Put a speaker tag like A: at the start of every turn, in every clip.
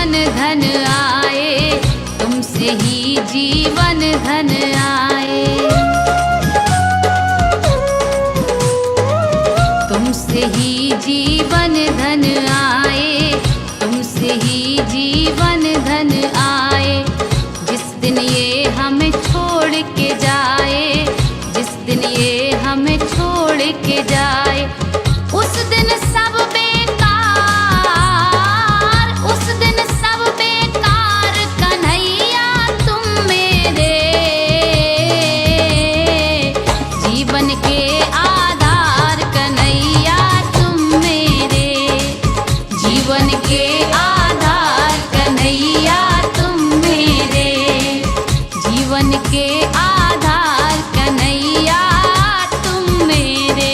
A: जीवन धन आए, तुमसे ही जीवन धन आए। तुमसे ही जीवन धन आए, तुमसे ही जीवन धन आए। जिस दिन ये हमें छोड़ के जाए, जिस दिन ये हमें छोड़ के जाए, उस दिन सब बेकार, उस दिन सब बेकार। कन्हैया तुम मेरे जीवन के आधार, कन्हैया तुम मेरे जीवन के आधार, कन्हैया तुम मेरे जीवन के आधार, कन्हैया तुम मेरे।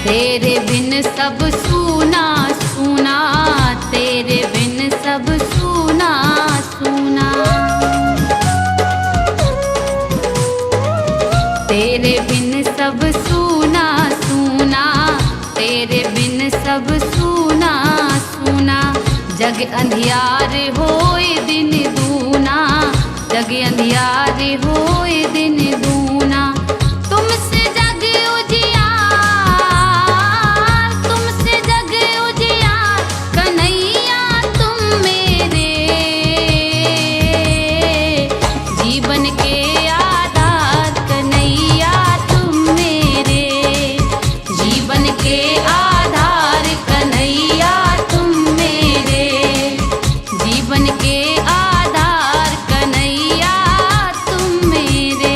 A: तेरे बिन सब सूना सूना, तेरे बिन सब सूना सूना। तेरे बिन सब सूना सूना, तेरे बिन सब सूना सूना। जग अंधियार होए दिन दूना, जग अंधियार होए दिन दूना। तुमसे जग उजियार, तुमसे जग उजियार, कन्हैया तुम मेरे जीवन के आधार, कन्हैया तुम मेरे जीवन के आधार, कन्हैया तुम मेरे जीवन के आधार, कन्हैया तुम मेरे।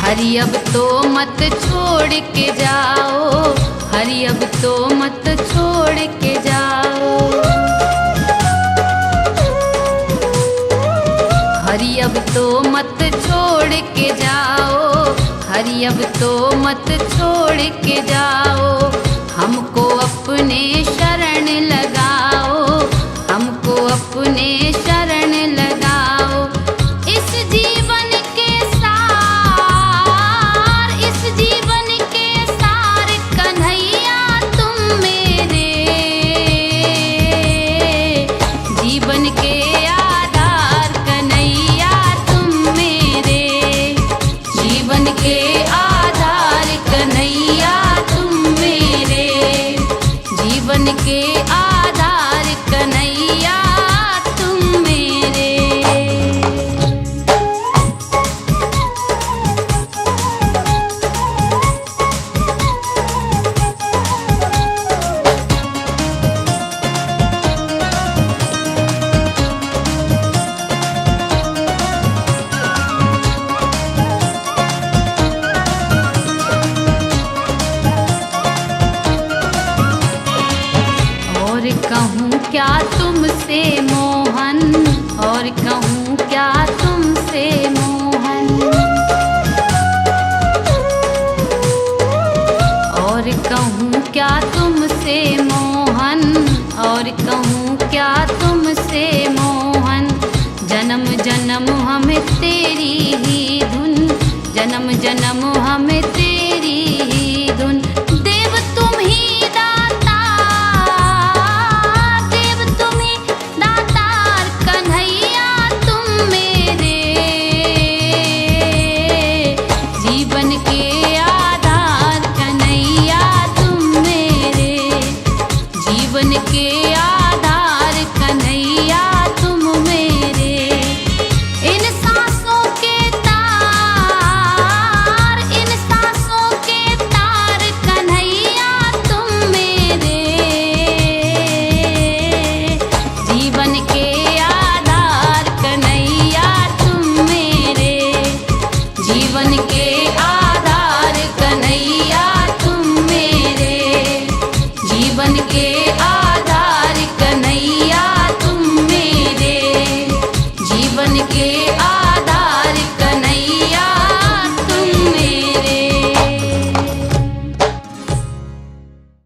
A: हरि अब तो मत छोड़ के जाओ, हरि अब तो मत छोड़ के जाओ। हरि अब तो मत छोड़ के जाओ, हरि अब तो मत छोड़ के जाओ। हमको अपने शरण लगाओ, हमको अपने शरण लगाओ। इस जीवन के सार, इस जीवन के सार, कन्हैया तुम मेरे जीवन के आधार, कन्हैया तुम मेरे जीवन के आधार, कन्हैया तुम मेरे जीवन के आधार, कन्हैया तुम मेरे। और कहूँ क्या तुमसे मोहन, और कहूँ क्या तुमसे मोहन। और कहूँ क्या तुमसे मोहन, और कहूँ क्या तुमसे मोहन। जन्म जन्म हमें तेरी ही धुन, जन्म जन्म हमें तेरी ही धुन। देव तुम ही दाता, देव तुम ही दातार, कन्हैया तुम मेरे जीवन के आधार, कन्हैया तुम मेरे जीवन के आधार, जीवन के